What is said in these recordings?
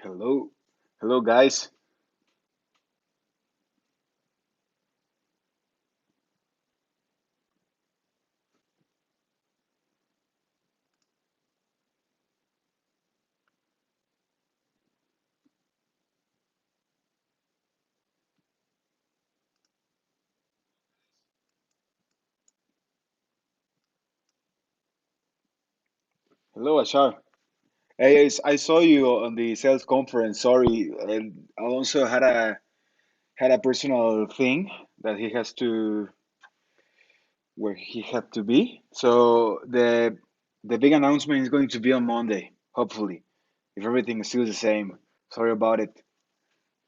Hello, hello, guys. Hello, Ashar. Hey, I saw you on the sales conference. Sorry, Alonso had a personal thing that he has to where he had to be. So the big announcement is going to be on Monday, hopefully, if everything is still the same. Sorry about it.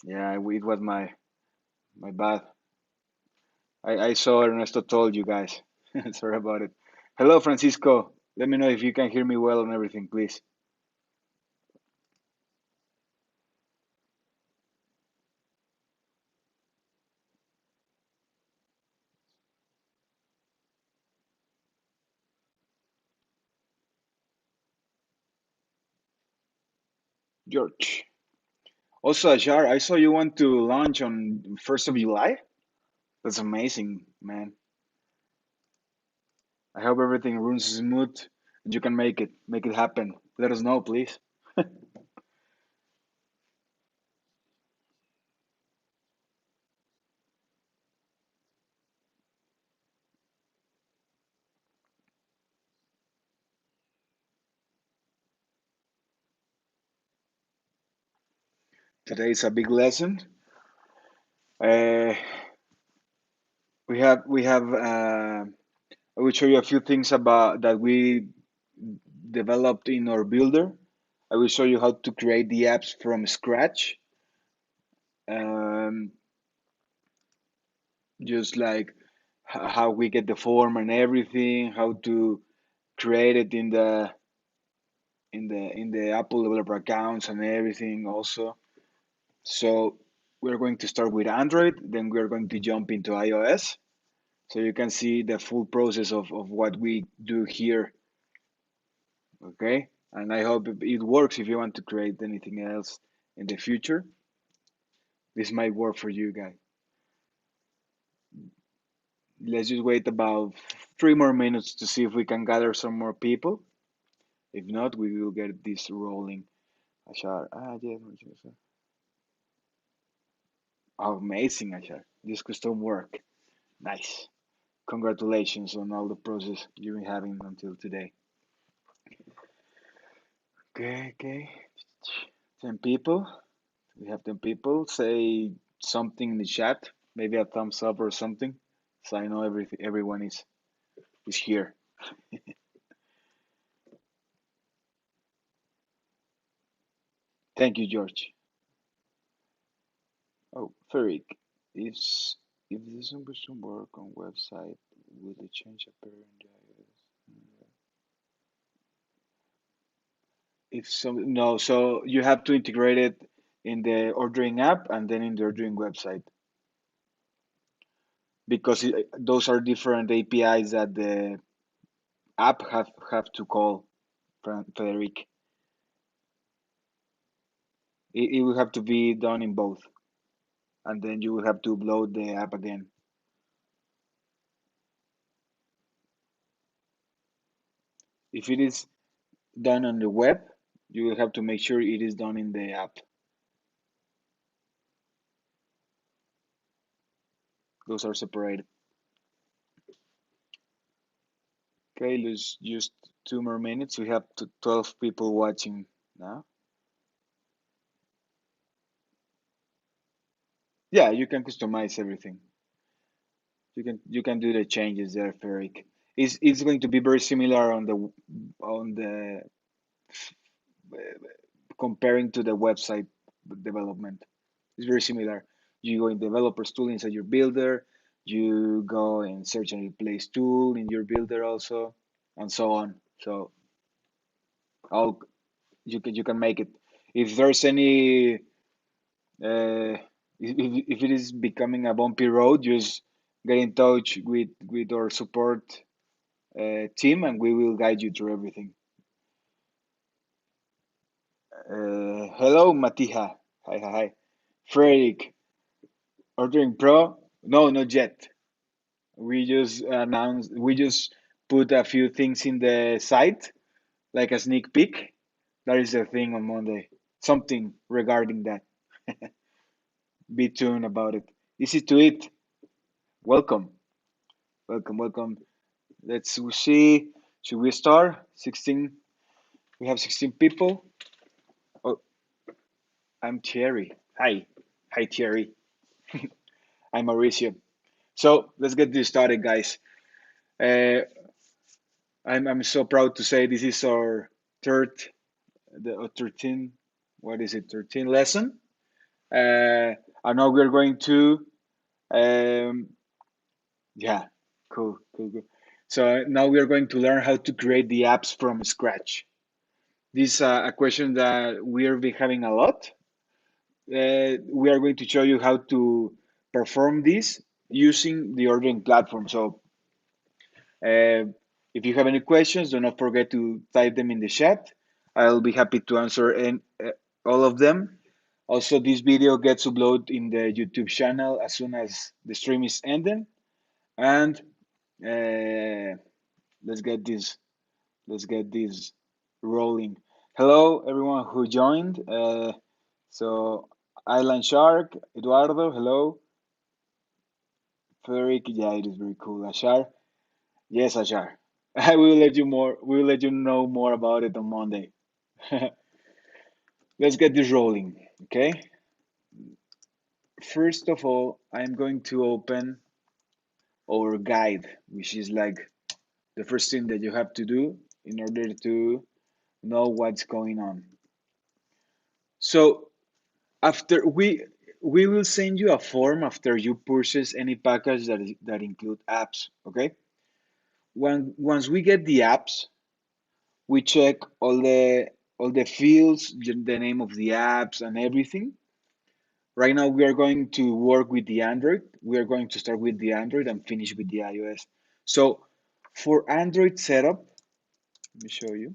Yeah, it was my bad. I saw Ernesto told you guys. Sorry about it. Hello, Francisco. Let me know if you can hear me well and everything, please. George. Also, Ashar, I saw you want to launch on 1st of July. That's amazing, man. I hope everything runs smooth and you can make it happen. Let us know, please. Today is a big lesson. Uh, we have. I will show you a few things about that we developed in our builder. I will show you how to create the apps from scratch. Um, just like how we get the form and everything, how to create it in the Apple developer accounts and everything also. So we're going to start with Android, then we're going to jump into iOS. So you can see the full process of what we do here. Okay. And I hope it works if you want to create anything else in the future. This might work for you guys. Let's just wait about 3 more minutes to see if we can gather some more people. If not, we will get this rolling. Ashar. Yes. Amazing, Ashar. This custom work. Nice. Congratulations on all the process you've been having until today. Okay, okay. 10 people. We have 10 people. Say something in the chat, maybe a thumbs up or something, so I know everyone is here. Thank you, George. Oh, Farik, if if this question work on website, will it change appear in the iOS? If some no, so you have to integrate it in the ordering app and then in the ordering website because those are different APIs that the app have to call. Frederic, it will have to be done in both, and then you will have to upload the app again. If it is done on the web, you will have to make sure it is done in the app. Those are separated. Okay, let's just 2 more minutes. We have 12 people watching now. Yeah, you can customize everything. You can do the changes there, Ferric. It's going to be very similar on the comparing to the website development. It's very similar. You go in developers tool inside your builder, you go and search and replace tool in your builder also, and so on. So all you can make it. If there's any if it is becoming a bumpy road, just get in touch with our support team and we will guide you through everything. Hello, Matiha. Hi, hi, hi. Frederick, ordering Pro? No, not yet. We just put a few things in the site, like a sneak peek. That is the thing on Monday. Something regarding that. Be tuned about it. Easy to eat. Welcome, welcome, welcome. Let's see. Should we start? 16. We have 16 people. Oh, I'm Thierry. Hi. Hi, Thierry. I'm Mauricio. So let's get this started, guys. Uh, I'm so proud to say this is our third, the 13, what is it, 13 lesson. I know we're going to, um, yeah, cool, cool, cool. So now we're going to learn how to create the apps from scratch. This is a question that we've been having a lot. We are going to show you how to perform this using the ordering platform. So Uh, if you have any questions, do not forget to type them in the chat. I'll be happy to answer all of them. Also, this video gets uploaded in the YouTube channel as soon as the stream is ending. And uh, let's get this let's get this rolling. Hello, everyone who joined. So, Island Shark, Eduardo, hello. Frederick, yeah, it is very cool. Ashar, yes, Ashar. I will let you more. We will let you know more about it on Monday. Let's get this rolling. Okay. First of all, I'm going to open our guide, which is like the first thing that you have to do in order to know what's going on. So after we will send you a form after you purchase any package that include apps. Okay. Once we get the apps, we check all the fields, the name of the apps and everything. Right now we are going to work with the Android. We are going to start with the Android and finish with the iOS. So for Android setup, let me show you.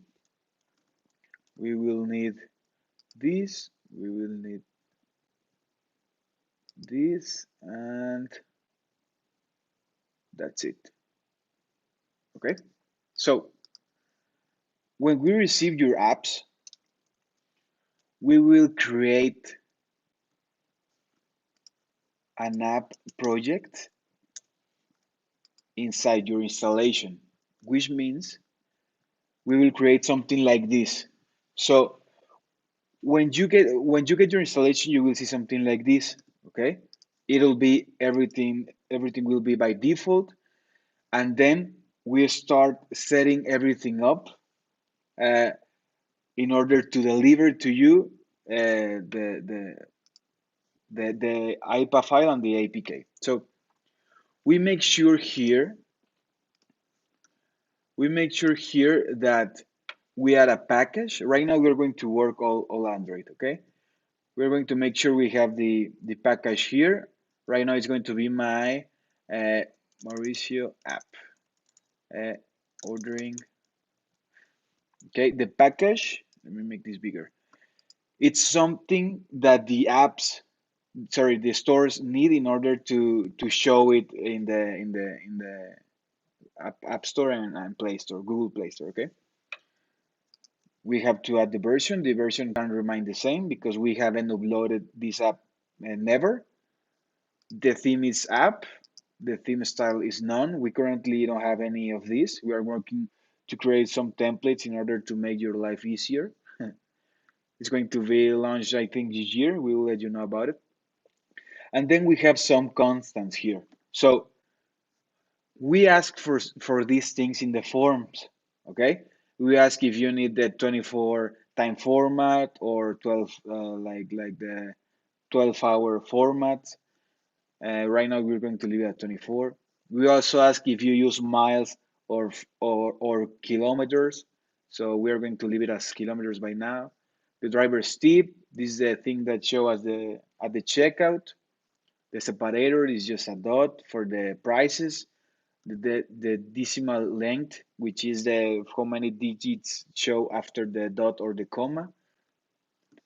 We will need this, we will need this, and that's it. Okay. So when we receive your apps, we will create an app project inside your installation, which means we will create something like this. So when you get your installation, you will see something like this. Okay, it'll be everything will be by default, and then we start setting everything up uh, in order to deliver to you the IPA file and the APK. So we make sure here we make sure here that we add a package. Right now we're going to work all Android. Okay, we're going to make sure we have the package here. Right now it's going to be my uh, Mauricio app uh, ordering. Okay, the package, let me make this bigger. It's something that the stores need in order to show it in the app store and Play Store, Google Play Store. Okay, we have to add the version. The version can remain the same because we haven't uploaded this app never. The theme is app. The theme style is none. We currently don't have any of these. We are working to create some templates in order to make your life easier. It's going to be launched, I think, this year. We will let you know about it. And then we have some constants here. So we ask for these things in the forms. Okay. We ask if you need the 24 time format or 12 like the 12-hour format. Right now, we're going to leave it at 24. We also ask if you use miles or kilometers. So we're going to leave it as kilometers by now. The driver's tip, this is the thing that show us at the checkout. The separator is just a dot for the prices. The decimal length, which is the how many digits show after the dot or the comma.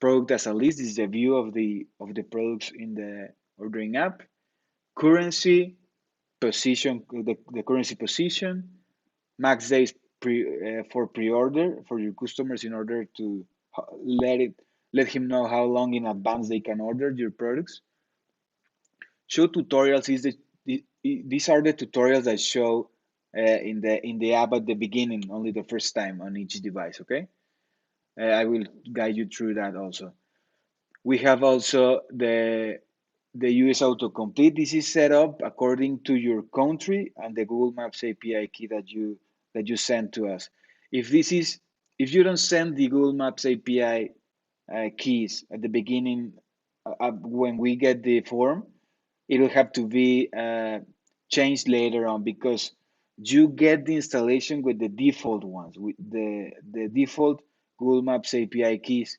Product as a list. This is the view of the products in the ordering app. Currency, position, the currency position, max days for pre-order for your customers in order to let him know how long in advance they can order your products. Show tutorials is these are the tutorials that show in the app at the beginning, only the first time on each device. Okay, I will guide you through that also. We have also the US autocomplete. This is set up according to your country and the Google Maps API key that you send to us. If you don't send the Google Maps API keys at the beginning when we get the form, it will have to be changed later on because you get the installation with the default ones, with the default Google Maps API keys,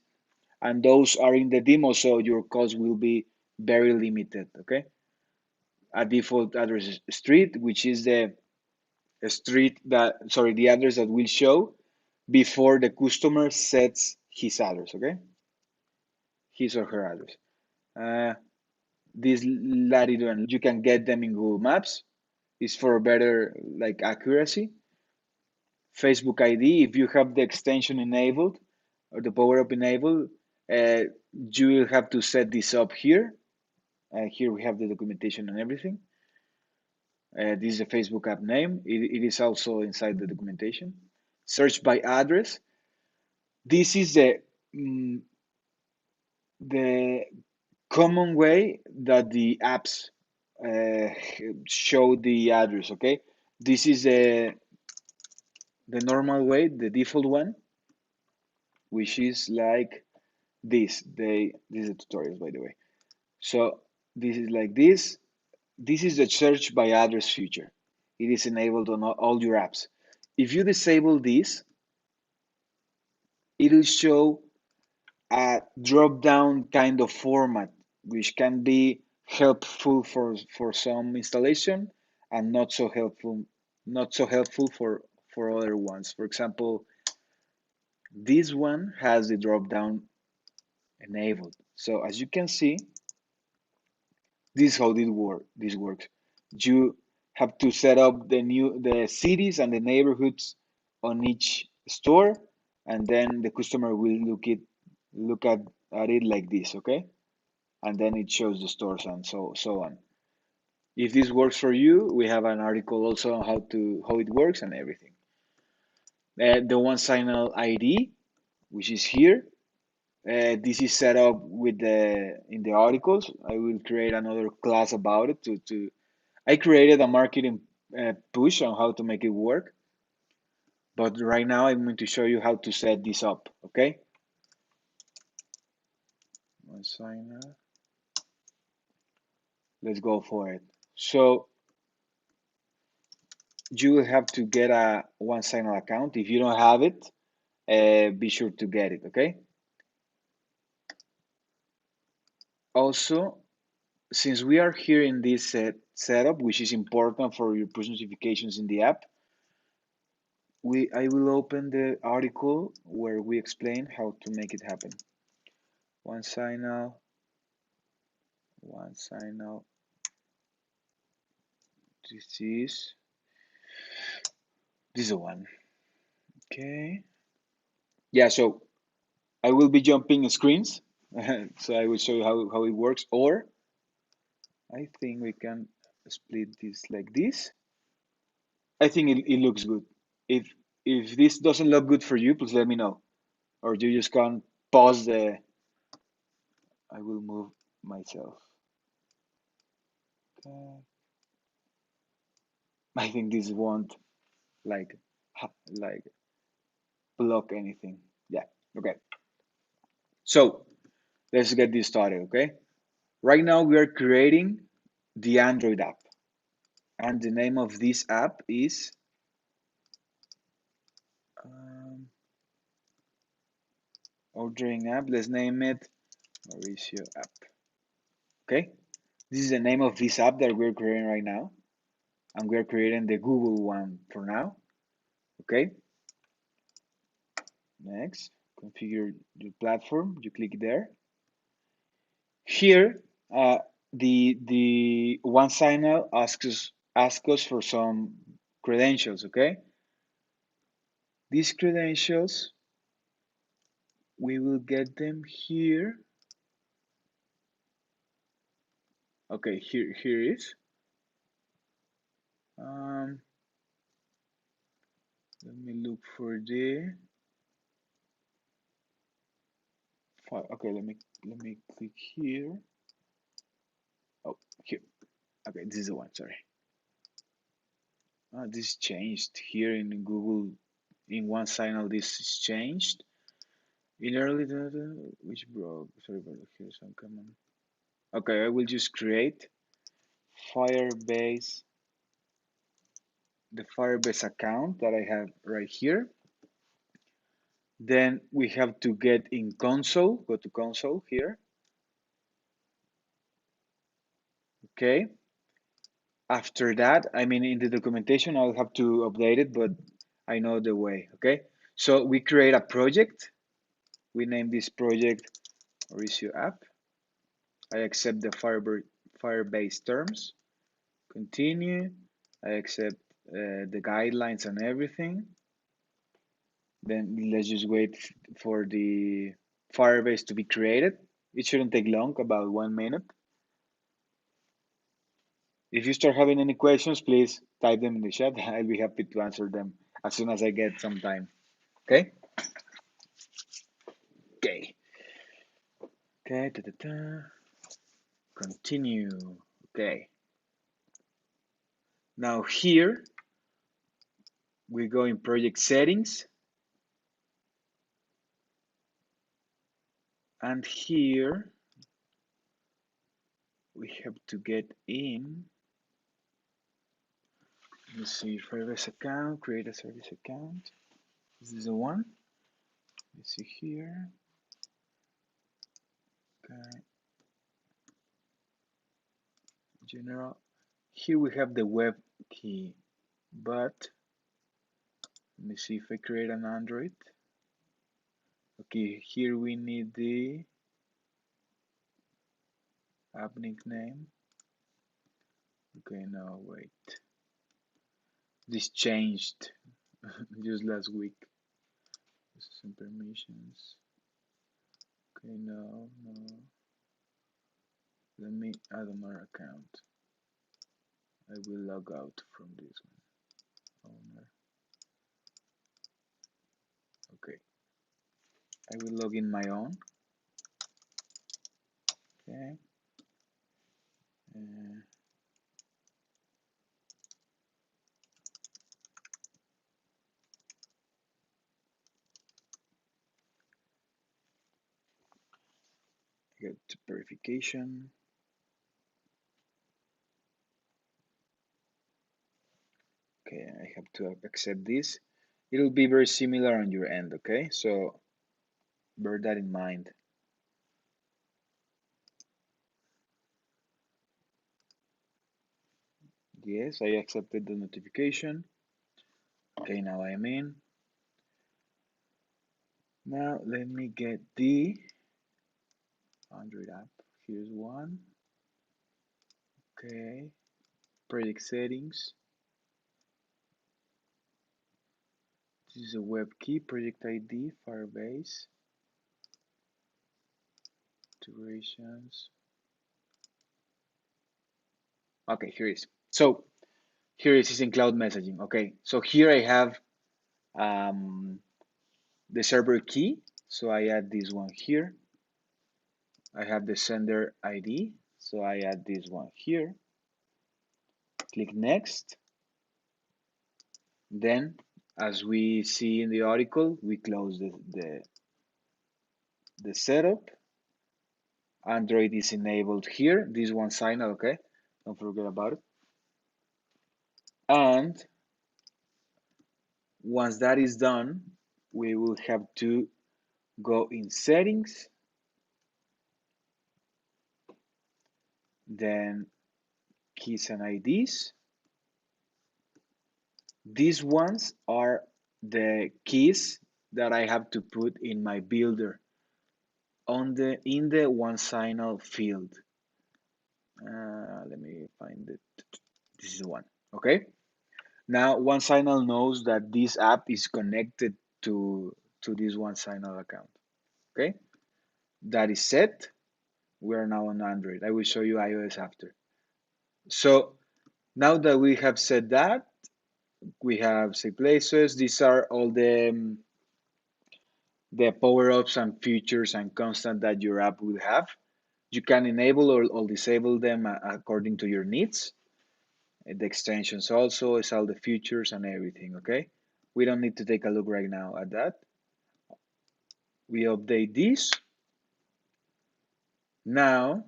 and those are in the demo, so your cost will be very limited. Okay, a default address street, which is the street that sorry the address that will show before the customer sets his address. Okay, his or her address. Uh, this latitude and you can get them in Google Maps. Is for better like accuracy. Facebook ID, if you have the extension enabled or the power up enabled, uh, you will have to set this up here. Here we have the documentation and everything. This is the Facebook app name. It is also inside the documentation. Search by address. This is the common way that the apps uh, show the address. Okay, this is the normal way, the default one, which is like this. This is a tutorial, by the way. So this is like this. This is the search by address feature. It is enabled on all your apps. If you disable this, it will show a drop-down kind of format, which can be helpful for some installation and not so helpful for other ones. For example, this one has the drop-down enabled. So as you can see, this is how this works. You have to set up the cities and the neighborhoods on each store, and then the customer will look at it like this, okay? And then it shows the stores and so on. If this works for you, we have an article also on how it works and everything. The one signal ID, which is here, this is set up with the in the articles. I will create another class about it to I created a marketing push on how to make it work, but right now I'm going to show you how to set this up. Okay, one sign up. Let's go for it. So you will have to get a one signal account. If you don't have it, be sure to get it. Okay. Also, since we are here in this setup, which is important for your push notifications in the app, I will open the article where we explain how to make it happen. One signal, one signal. This is the one. Okay. Yeah, so I will be jumping screens. So I will show you how it works. Or I think we can split this like this. I think it looks good. If this doesn't look good for you, please let me know. Or you just can pause the I will move myself. Okay. I think this won't like like block anything. Yeah. Okay. So let's get this started. Okay. Right now we are creating the Android app, and the name of this app is um, ordering app. Let's name it Mauricio app. Okay. This is the name of this app that we're creating right now, and we're creating the Google one for now. Okay. Next. configure your platform. You click there. Here, the one signer asks us for some credentials. Okay, these credentials we will get them here. Okay, here is. Um, Let me look for the file. Okay, let me click here. Oh, here. Okay, this is the one. Sorry. This changed here in Google. In one signal, this is changed. In early data, which broke? Sorry, but here's some command. Okay, I will just create Firebase, the Firebase account that I have right here. Then we have to get in console. Go to console here. Okay. After that, I mean, in the documentation, I'll have to update it, but I know the way. Okay. So we create a project. We name this project Mauricio app. I accept the Firebase terms. Continue. I accept the guidelines and everything. Then let's just wait for the Firebase to be created. It shouldn't take long, about 1 minute. If you start having any questions, please type them in the chat. I'll be happy to answer them as soon as I get some time. Okay? Okay. Okay. Da, da, da. Continue. Okay. Now here we go in project settings. And here we have to get in. Let's see, Firebase account, create a service account. This is the one. Let's see here. Okay. General. Here we have the web key, but let me see if I create an Android. Okay, here we need the app nickname. Okay, no, wait. This changed just last week. Some permissions. Okay, no. Let me add another account. I will log out from this one. Owner. Okay. I will log in my own. Okay. Get verification. Okay, I have to accept this. It'll be very similar on your end, okay? So bear that in mind. Yes, I accepted the notification. Okay, now I'm in. Now let me get the Android app. Here's one. Okay, project settings. This is a web key, project ID, Firebase, durations. Okay, here it is. So here it is in cloud messaging. Okay, so here I have the server key. So I add this one here. I have the sender ID. So I add this one here. Click next. Then, as we see in the article, we close the setup. Android is enabled here. This one signal, okay? Don't forget about it. And once that is done, we will have to go in settings, then keys and IDs. These ones are the keys that I have to put in my builder in the one signal field. Let me find it. This is the one. Okay. Now one signal knows that this app is connected to this one signal account. Okay. That is set. We are now on Android. I will show you iOS after. So now that we have said that, we have Save Places. These are all the power-ups and features and constant that your app will have. You can enable or disable them according to your needs. The extensions also is all the features and everything, okay? We don't need to take a look right now at that. We update this. Now,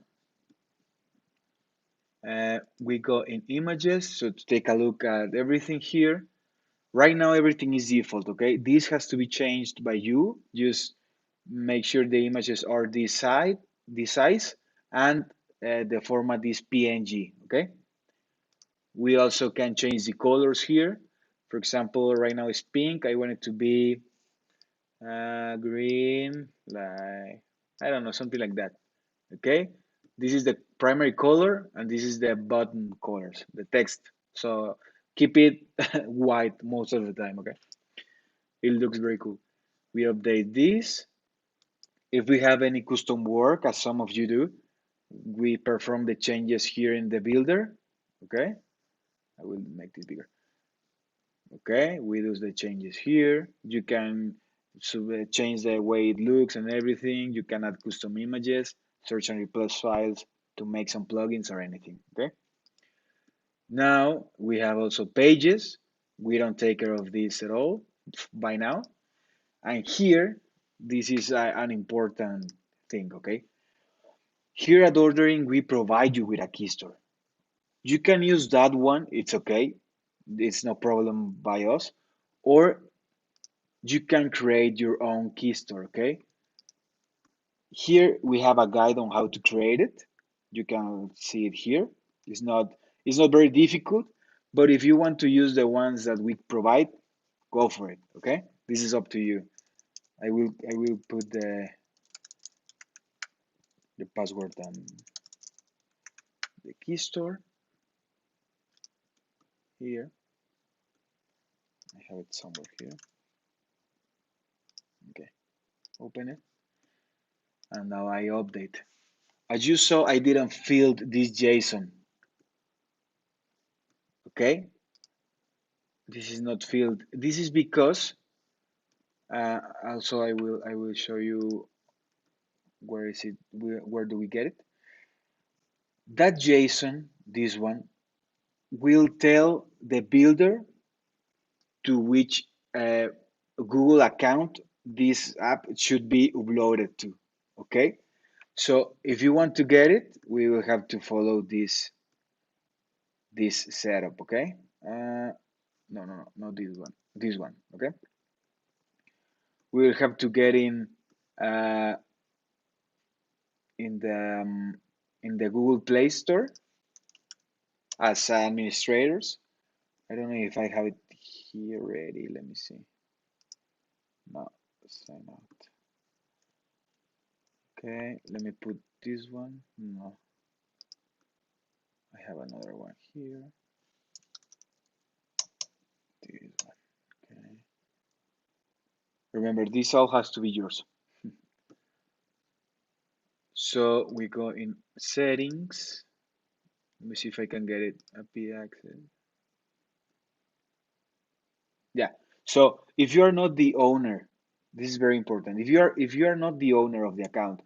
we go in images. So to take a look at everything here, right now everything is default, okay? This has to be changed by you. Just make sure the images are this size, and the format is PNG, okay? We also can change the colors here. For example, right now it's pink. I want it to be green, like, I don't know, something like that. Okay, this is the primary color and this is the button colors, the text. So keep it white most of the time. Okay, it looks very cool. We update this. If we have any custom work, as some of you do, we perform the changes here in the builder. Okay, I will make this bigger. Okay, we do the changes here. You can change the way it looks and everything. You can add custom images, search and replace files to make some plugins or anything. Okay, now we have also pages. We don't take care of this at all by now. And here, this is an important thing. Okay, here at ordering, we provide you with a key store. You can use that one, it's okay, it's no problem by us, or you can create your own key store. Okay, here we have a guide on how to create it. You can see it here. It's not very difficult, but if you want to use the ones that we provide, go for it. Okay, this is up to you. I will put the password on the key store here. I have it somewhere here. Okay, open it, and now I update. As you saw, I didn't fill this JSON. Okay, this is not filled. This is because also I will show you where is it, where do we get it. That JSON, this one, will tell the builder to which Google account this app should be uploaded to. Okay, so if you want to get it, we will have to follow this setup. Okay, no, not this one, this one. Okay, we will have to get uh, in the um, in the Google Play Store as administrators. I don't know if I have it here ready. Let me see. No, sign out. Okay, let me put this one. No, I have another one here. This one. Okay. Remember, this all has to be yours. So we go in settings. Let me see if I can get it. API access. Yeah. So if you are not the owner, this is very important. If you are not the owner of the account,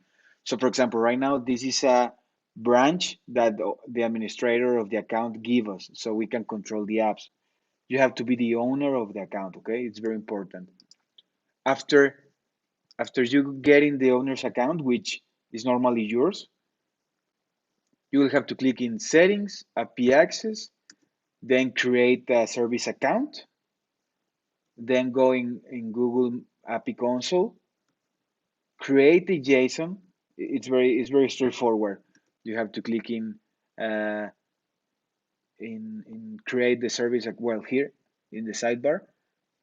so for example, right now this is a branch that the administrator of the account give us, so we can control the apps. You have to be the owner of the account. Okay, it's very important. After after you get in the owner's account, which is normally yours, you will have to click in settings, API access, then create a service account, then go in Google API console, create a JSON. It's very straightforward. You have to click uh, in create the service, well, here in the sidebar,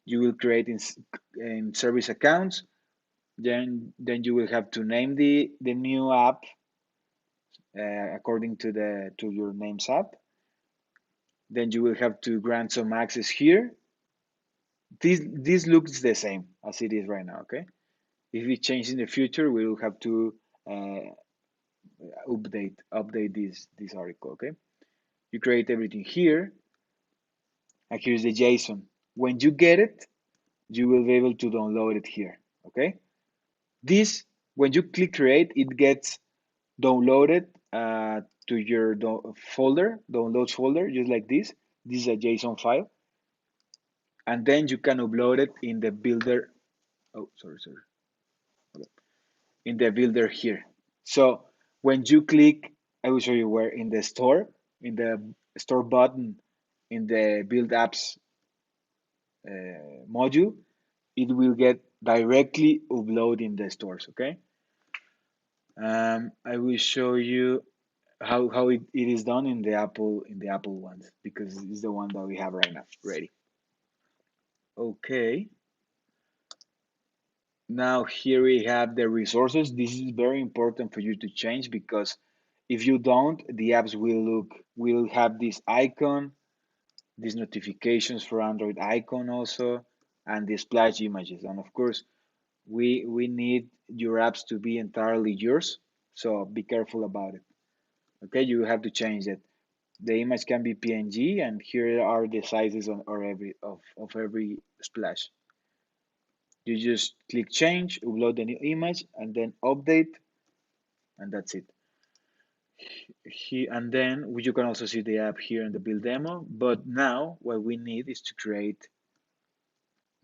You will create in service accounts. Then you will have to name the new app according to the to your names app. Then you will have to grant some access here. This looks the same as it is right now. Okay. If it changes in the future, we will have to uh, update this article. Okay. You create everything here, and here's the JSON. When you get it, you will be able to download it here. Okay. This, when you click create, it gets downloaded to your folder, downloads folder, just like this. This is a JSON file, and then you can upload it in the builder. Oh, sorry, in the builder here. So when you click, I will show you where in the store, in the store button, in the build apps module, it will get directly upload in the stores. Okay. I will show you how it is done in the Apple ones because it's the one that we have right now ready. Okay. Now here we have the resources. This is very important for you to change because if you don't, the apps will have this icon, these notifications for Android icon also, and the splash images. And of course, we need your apps to be entirely yours. So be careful about it. Okay, you have to change it. The image can be PNG, and here are the sizes of every splash. You just click change, upload the new image, and then update, and that's it. And then you can also see the app here in the build demo. But now what we need is to create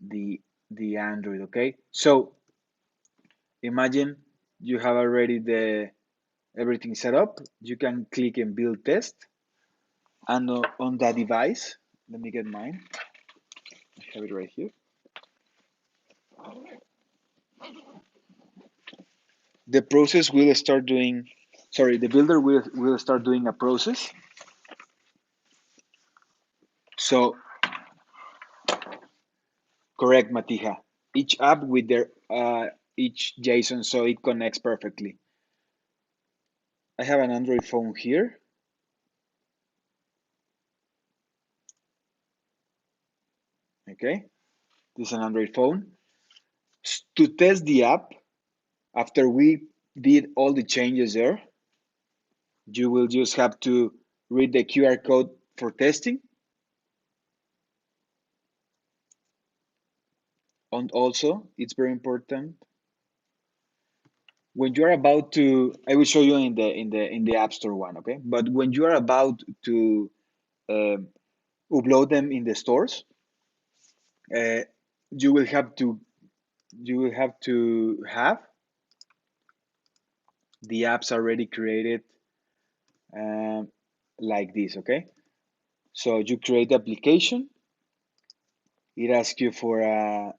the Android. Okay, so imagine you have already the everything set up. You can click and build test, and on that device, let me get mine. I have it right here. The process will start doing, sorry, the builder will start doing a process. So correct, Matija. Each app with their each JSON so it connects perfectly. I have an Android phone here. Okay, this is an Android phone. To test the app, after we did all the changes there, you will just have to read the QR code for testing. And also, it's very important when you're about to. I will show you in the App Store one, okay? But when you are about to um, upload them in the stores, uh, you will have to have the apps already created um, like this, okay? So you create the application. It asks you for a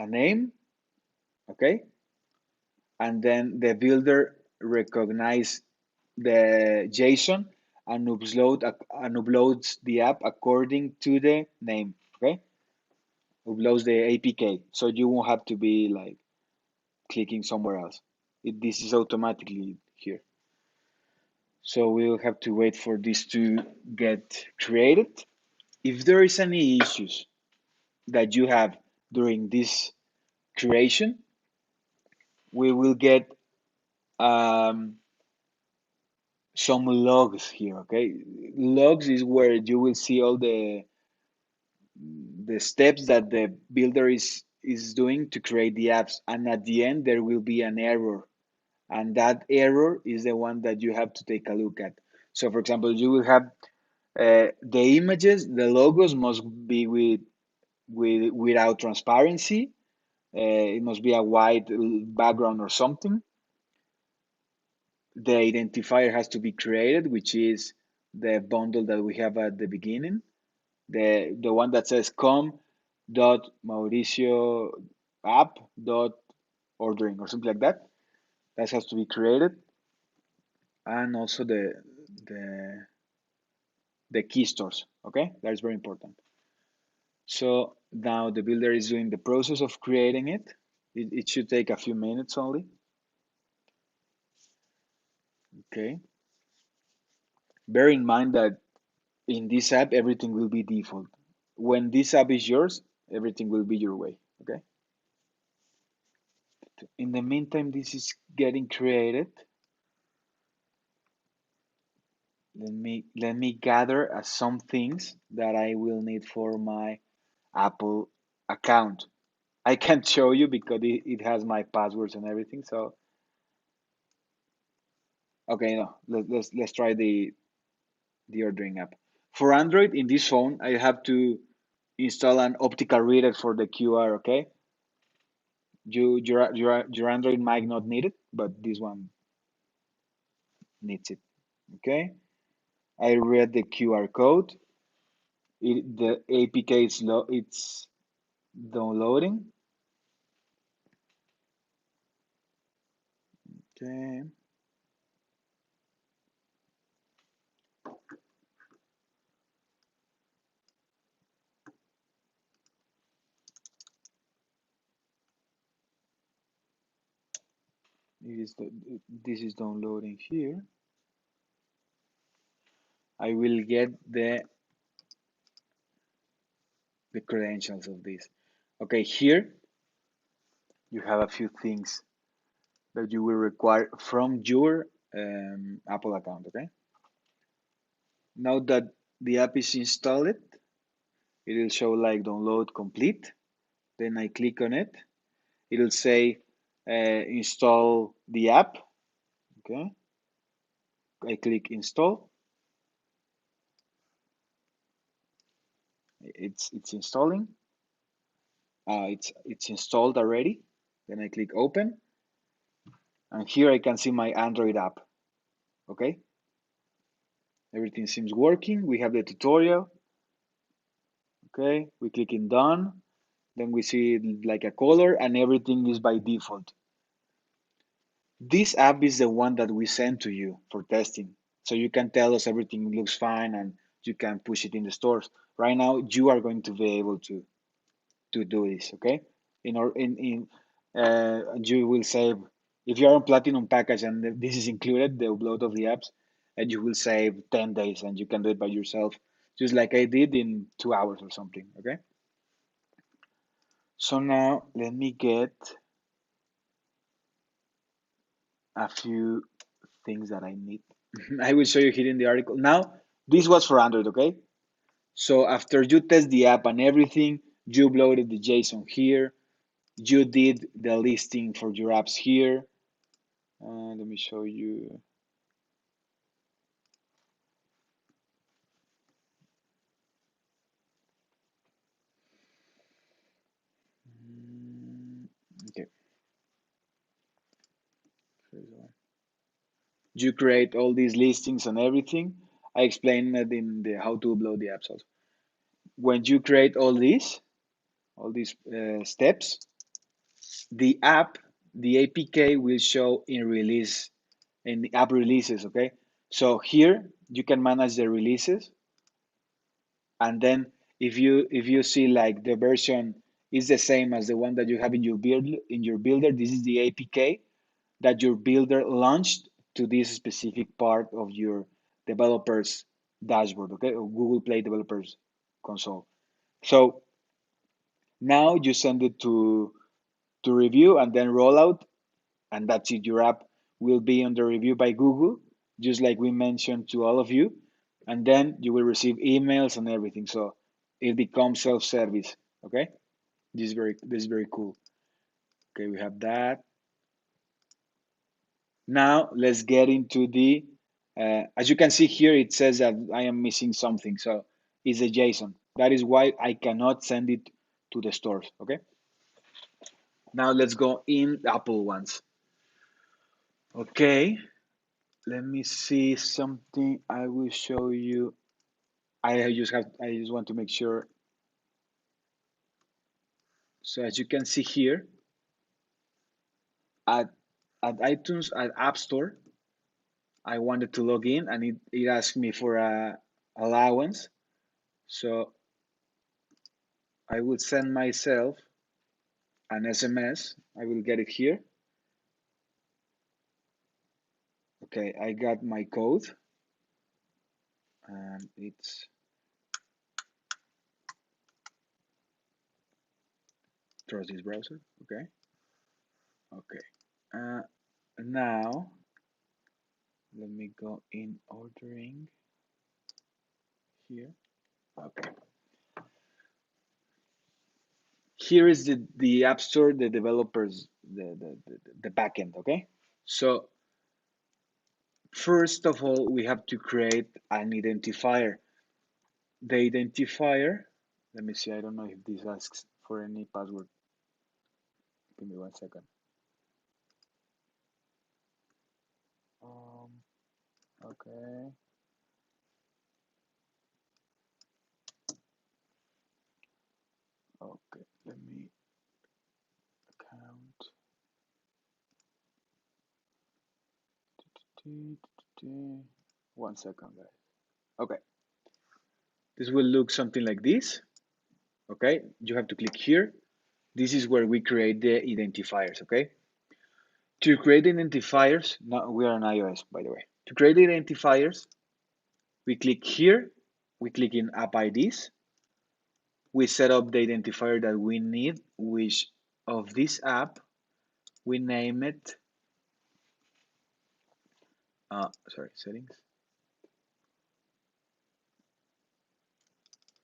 name, okay? And then the builder recognize the JSON and uploads the app according to the name, okay? Uploads the APK, so you won't have to be like clicking somewhere else. This is automatically here. So we'll have to wait for this to get created. If there is any issues that you have during this creation, we will get um, some logs here, okay? Logs is where you will see all the steps that the builder is doing to create the apps, and at the end there will be an error, and that error is the one that you have to take a look at. So for example, you will have the images, the logos must be without transparency. It must be a white background or something. The identifier has to be created, which is the bundle that we have at the beginning. The one that says com dot Mauricio app dot ordering or something like that. That has to be created, and also the key stores. Okay, that is very important. So Now the builder is doing the process of creating it. It should take a few minutes only. Okay. Bear in mind that in this app, everything will be default. When this app is yours, everything will be your way. Okay. In the meantime, this is getting created. Let me gather some things that I will need for my Apple account. I can't show you because it has my passwords and everything. So okay, no, let's try the ordering app. For Android in this phone, I have to install an optical reader for the QR. Okay, your Android might not need it, but this one needs it. Okay, I read the QR code. The APK is it's downloading. Okay, it is this is downloading here. I will get the credentials of this. Okay, here you have a few things that you will require from your Apple account. Okay, now that the app is installed, it will show like download complete. Then I click on it. It will say install the app. Okay, I click install. It's installing. It's installed already. Then I click open, and here I can see my Android app. Okay, everything seems working. We have the tutorial. Okay, we click in done. Then we see like a color, and everything is by default. This app is the one that we send to you for testing. So you can tell us everything looks fine and you can push it in the stores. Right now, you are going to be able to do this, okay? You will save, if you're on Platinum package and this is included, the upload of the apps, and you will save 10 days and you can do it by yourself, just like I did in 2 hours or something, okay? So now let me get a few things that I need. I will show you here in the article. Now, this was for Android, okay? So after you test the app and everything, you uploaded the JSON here. You did the listing for your apps here. Let me show you. Okay. You create all these listings and everything. I explained it in the how to upload the apps also. When you create all these steps, the app, the APK will show in release, in the app releases, okay? So here you can manage the releases, and then if you see like the version is the same as the one that you have in your builder, this is the APK that your builder launched to this specific part of your developers dashboard, okay? Or Google Play developers console. So now you send it to review and then rollout, and that's it. Your app will be under review by Google, just like we mentioned to all of you, and then you will receive emails and everything. So it becomes self-service. Okay, this is very cool. Okay, we have that. Now let's get into the. As you can see here, it says that I am missing something. So it's a JSON. That is why I cannot send it to the stores. Okay. Now let's go in Apple ones. Okay. Let me see something. I will show you. I just want to make sure. So as you can see here at iTunes at App Store, I wanted to log in and it asked me for a allowance. So I will send myself an SMS. I will get it here. Okay, I got my code, and it's trust this browser. Okay, okay. Now let me go in ordering here. Okay, here is the App Store, the developers, the backend. Okay, so first of all, we have to create an identifier. The identifier. Let me see. I don't know if this asks for any password. Give me 1 second. Um, okay. Okay. Let me count. 1 second, guys. Okay. This will look something like this. Okay. You have to click here. This is where we create the identifiers. Okay. To create identifiers, now we are on iOS, by the way. To create identifiers, we click here. We click in App IDs. We set up the identifier that we need, which of this app, we name it, sorry, settings.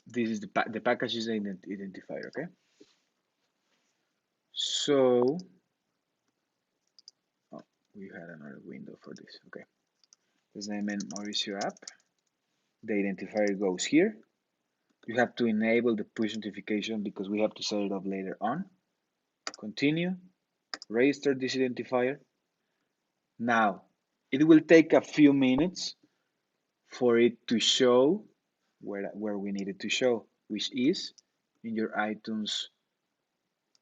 This is the package is an identifier, okay? So, oh, we had another window for this, okay. Let's name it Mauricio app. The identifier goes here. You have to enable the push notification because we have to set it up later on. Continue, register this identifier. Now, it will take a few minutes for it to show where we need it to show, which is in your iTunes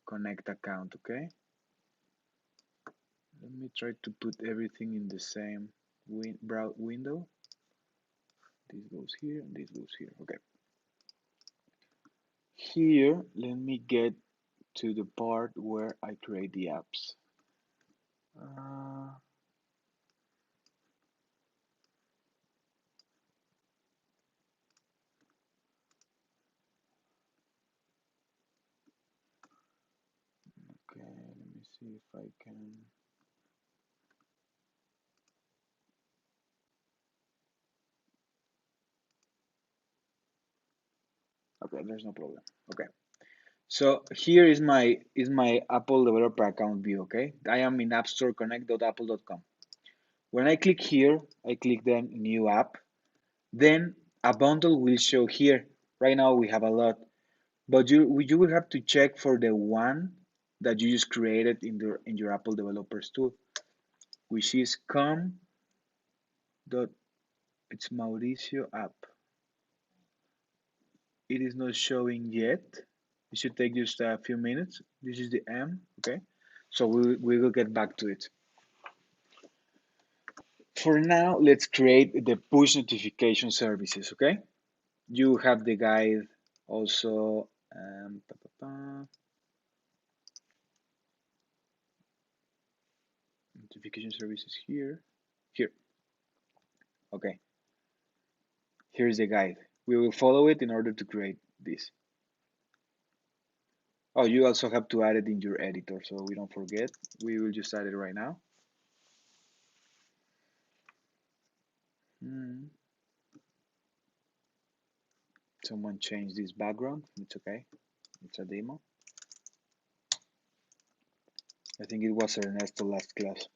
Connect account, okay? Let me try to put everything in the same window. This goes here and this goes here, okay. Here, let me get to the part where I create the apps. Okay, let me see if I can. Okay, there's no problem. Okay. So here is my Apple developer account view, okay? I am in appstoreconnect.apple.com. When I click here, I click then new app. Then a bundle will show here. Right now we have a lot, but you will have to check for the one that you just created in your Apple developers tool, which is com. It's Mauricio app. It is not showing yet. It should take just a few minutes. This is the M, okay? So we will get back to it. For now, let's create the push notification services, okay? You have the guide also. Notification services here. Here, okay. Here's the guide. We will follow it in order to create this. Oh, you also have to add it in your editor, so we don't forget. We will just add it right now. Someone changed this background. It's okay. It's a demo. I think it was Ernesto last class.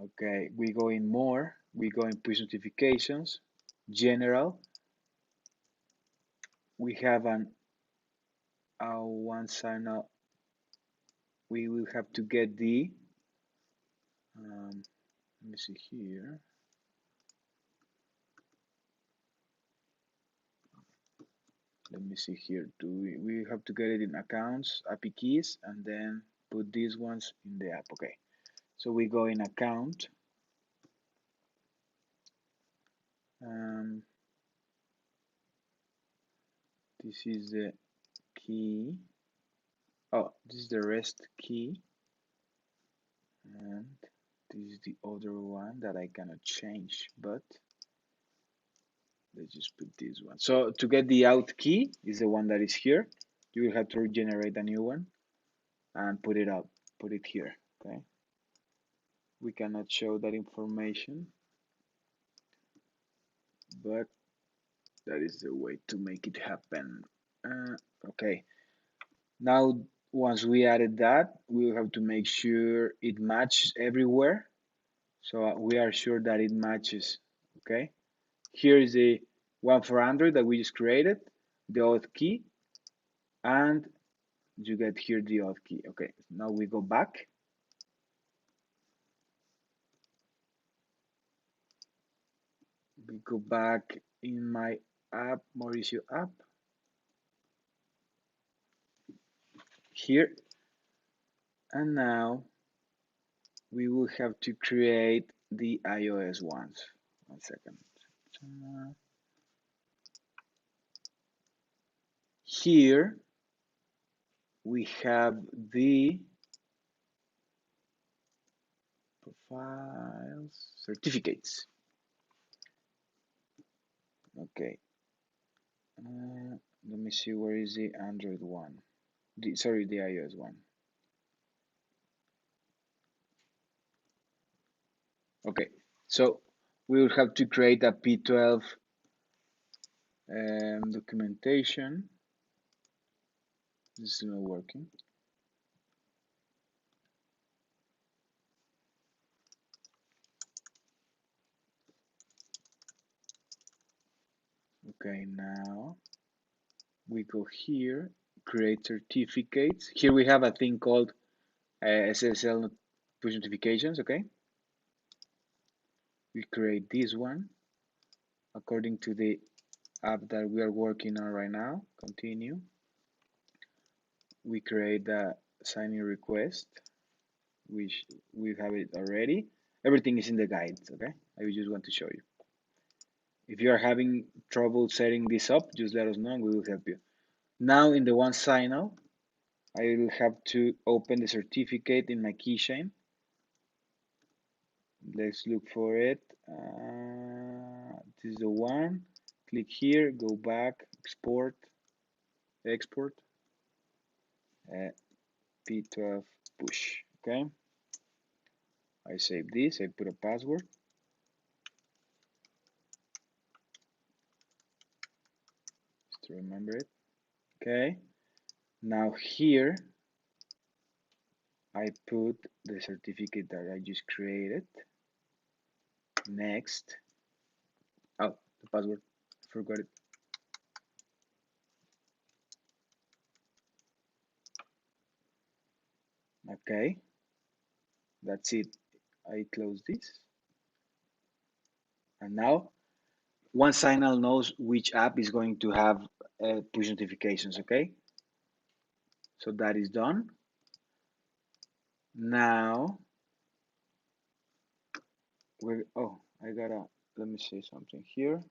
Okay, we go in more. We go in push notifications, general. We have one sign up. We will have to get the. Let me see here. Let me see here. We have to get it in accounts, API keys, and then put these ones in the app. Okay. So we go in account. This is the key. Oh, this is the rest key, and this is the other one that I cannot change, but let's just put this one. So to get the out key is the one that is here. You will have to generate a new one and put it here, okay? We cannot show that information, but that is the way to make it happen. Okay, now once we added that, we will have to make sure it matches everywhere. So we are sure that it matches, okay? Here is the one for Android that we just created, the auth key, and you get here the auth key. Okay, now we go back. We go back in my app, Mauricio app. Here, and now we will have to create the iOS ones. 1 second. Here we have the profiles, certificates. Okay. Let me see, where is the Android one? Sorry, the iOS one. Okay, so we will have to create a P12 documentation. This is not working. Okay, now we go here, create certificates. Here we have a thing called SSL push notifications, okay? We create this one according to the app that we are working on right now. Continue. We create a signing request, which we have it already. Everything is in the guides, okay? I just want to show you. If you are having trouble setting this up, just let us know and we will help you. Now in the one signal, I will have to open the certificate in my keychain. Let's look for it. This is the one. Click here, go back, export, P12 push. Okay. I save this. I put a password. Just to remember it. Okay. Now here, I put the certificate that I just created. Next. Oh, the password. I forgot it. Okay. That's it. I close this. And now one signal knows which app is going to have push notifications, okay? So that is done. Now, let me say something here.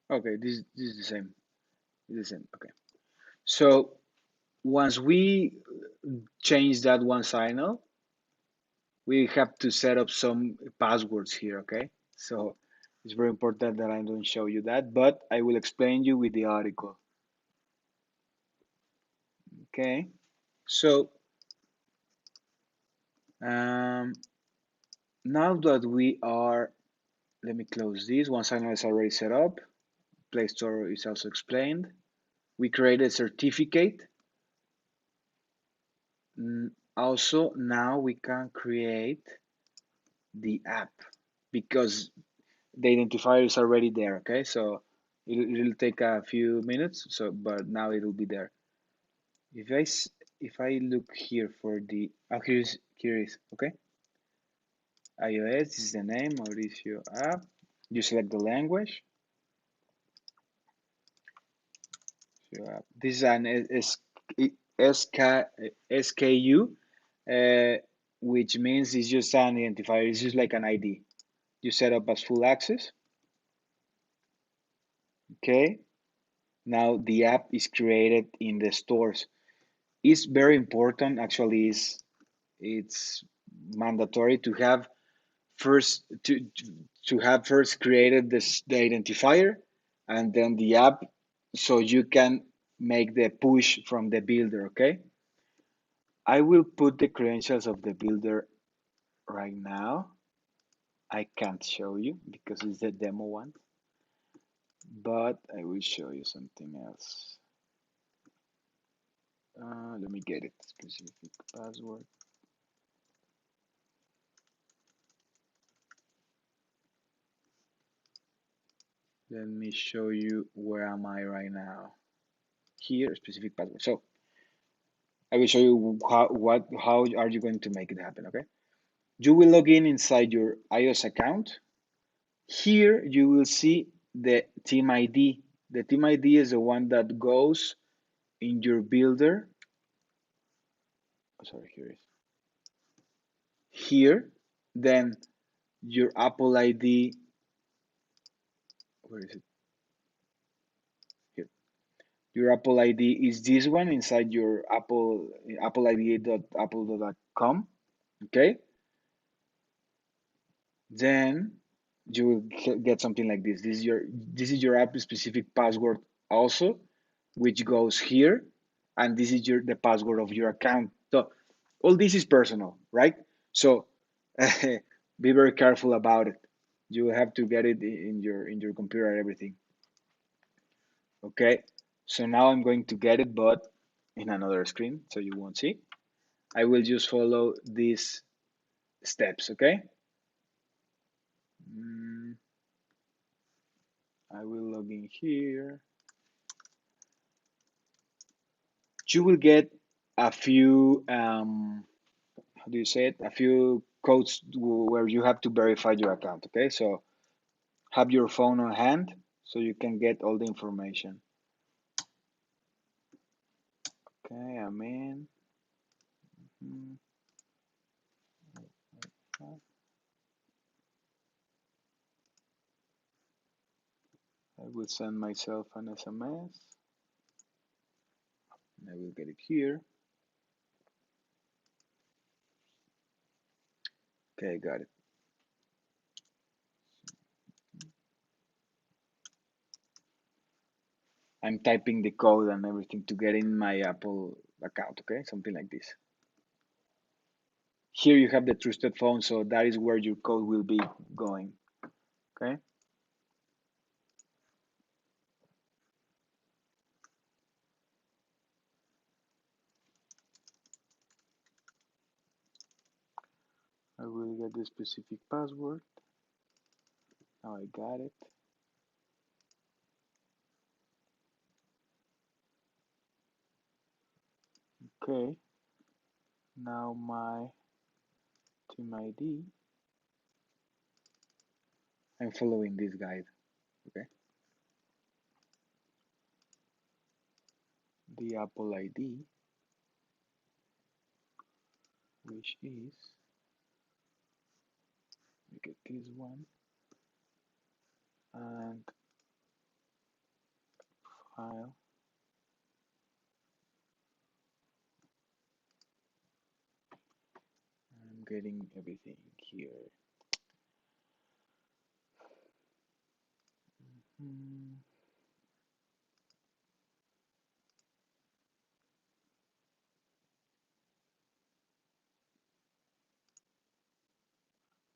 Okay, this is the same. It's the same, okay. So once we change that one signal, we have to set up some passwords here, okay? So it's very important that I don't show you that, but I will explain you with the article. Okay, so now that we are, let me close this. One signal is already set up. Play Store is also explained. We created a certificate. Also, now we can create the app because the identifier is already there. Okay, so it'll take a few minutes. So, but now it'll be there. If I look here for the here is okay. iOS is the name, Mauricio app. You select the language. This is an SKU which means it's just an identifier. It's just like an ID. You set up as full access. Okay. Now the app is created in the stores. It's very important. Actually, is it's mandatory to have first created the identifier and then the app, so you can make the push from the builder. Okay. I will put the credentials of the builder right now. I can't show you because it's the demo one, but I will show you something else. Let me get it. Specific password. Let me show you where am I right now. Here, specific password. So I will show you how are you going to make it happen. Okay. You will log in inside your iOS account. Here you will see the team ID. The team ID is the one that goes in your builder. Oh, sorry, here is here. Then your Apple ID. Where is it? Here. Your Apple ID is this one inside your Apple ID.apple.com. Okay. Then you will get something like this. This is your app specific password also, which goes here, and this is the password of your account. So all this is personal, right? So be very careful about it. You have to get it in your computer and everything. Okay. So now I'm going to get it, but in another screen, so you won't see. I will just follow these steps. Okay. Mm, I will log in here. You will get a few how do you say it, a few codes where you have to verify your account. Okay, so have your phone on hand so you can get all the information. Okay, I'm in. Mhm. I will send myself an SMS and I will get it here. Okay, got it. I'm typing the code and everything to get in my Apple account. Okay, something like this. Here you have the trusted phone, so that is where your code will be going. Okay. I will get the specific password. Now I got it. Okay. Now my team ID. I'm following this guide. Okay. The Apple ID, which is, we get this one, and file. I'm getting everything here. Hmm.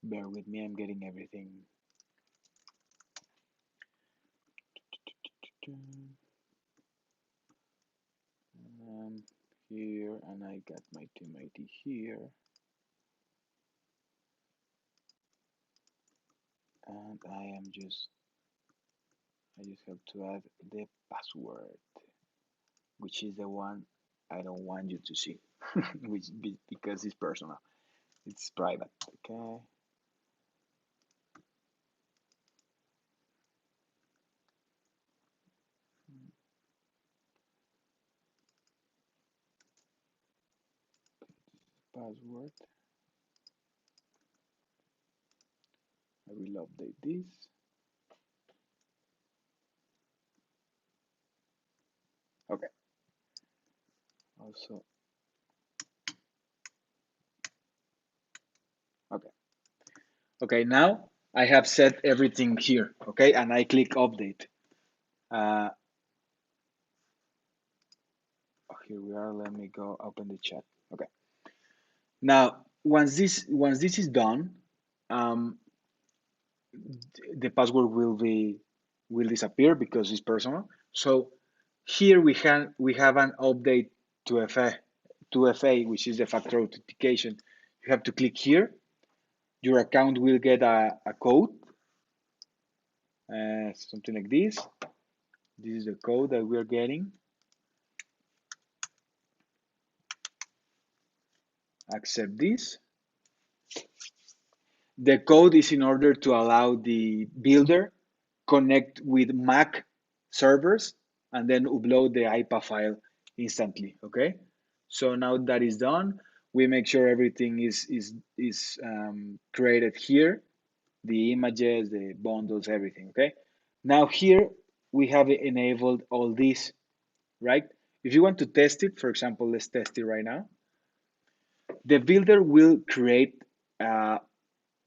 Bear with me, I'm getting everything. And here, and I got my team ID here. And I just have to add the password, which is the one I don't want you to see, because it's personal, it's private. Okay. Password. I will update this. Okay. Also, okay. Okay, now I have set everything here, okay, and I click update. Uh, Here we are. Let me go open the chat. Okay. Now, once this is done, um, the password will disappear because it's personal. So here we have an update to FA, which is the factor authentication. You have to click here. Your account will get a code, something like this. This is the code that we are getting. Accept this. The code is in order to allow the builder connect with Mac servers and then upload the IPA file instantly. Okay, so now that is done, we make sure everything is created here, the images, the bundles, everything. Okay, now here we have enabled all this, right? If you want to test it, for example, let's test it right now. The builder will create uh,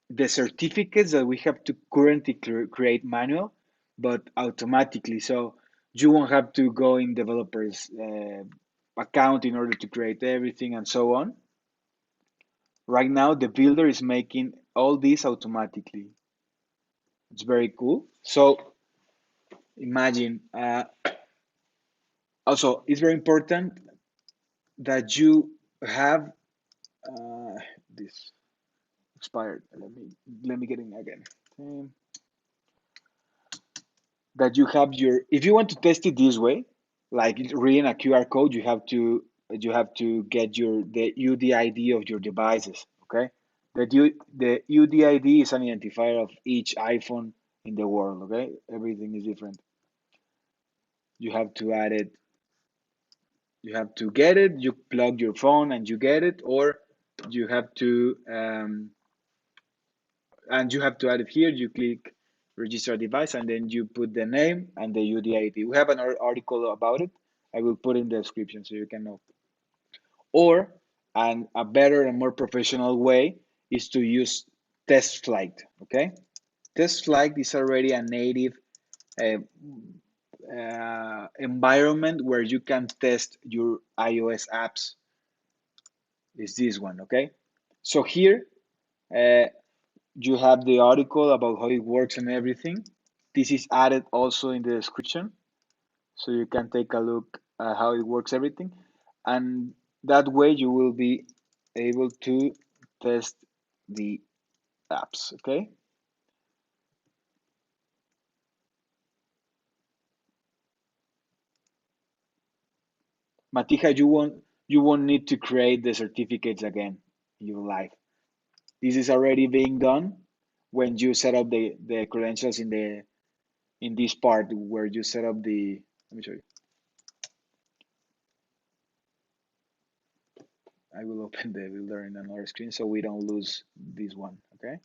the certificates that we have to currently create manual, but automatically. So you won't have to go in developers account in order to create everything and so on. Right now, the builder is making all this automatically. It's very cool. So imagine, also, it's very important that you have uh, this expired. Let me get in again. That you have your, if you want to test it this way, like reading a QR code, you have to get the UDID of your devices. Okay, the UDID is an identifier of each iPhone in the world. Okay, everything is different. You have to add it. You have to get it. You plug your phone and you get it, or you have to add it here. You click register device and then you put the name and the UDID. We have an article about it. I will put in the description so you can know. Or a better and more professional way is to use test flight. Okay, test flight is already a native uh, environment where you can test your iOS apps. Is this one, okay? So here uh, you have the article about how it works and everything. This is added also in the description, so you can take a look at how it works, everything. And that way you will be able to test the apps, okay? Matija, you won't need to create the certificates again in your life. This is already being done when you set up the credentials in this part where you set up the, let me show you. I will open the builder in another screen so we don't lose this one, okay?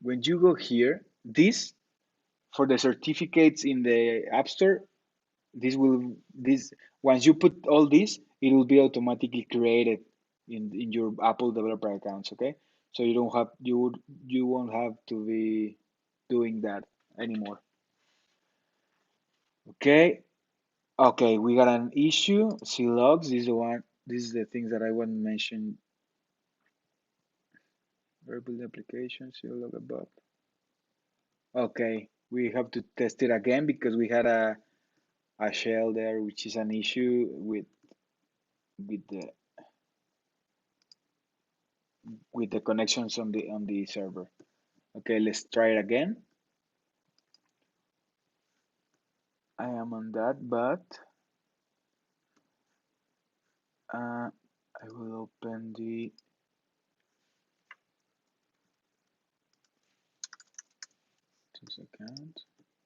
When you go here, this for the certificates in the App Store, this once you put all this, it will be automatically created in your Apple developer accounts, okay? So you won't have to be doing that anymore. Okay, okay, we got an issue. See logs. This is the one. This is the things that I want to mention. Verbal application. See log above. Okay, we have to test it again because we had a shell there, which is an issue with the connections on the server. Okay, let's try it again. I am on that, but I will open the Teams account.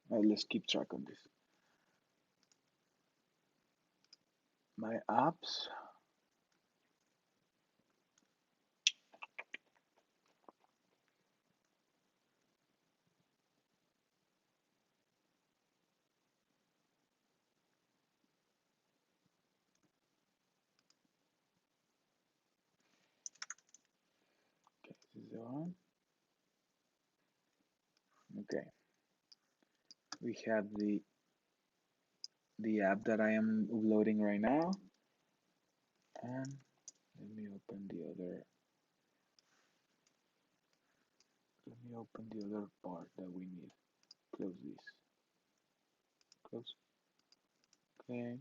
Let's keep track on this. My apps. on. Okay, we have the app that I am uploading right now, and let me open the other. Let me open the other part that we need. Close this. Close. Okay.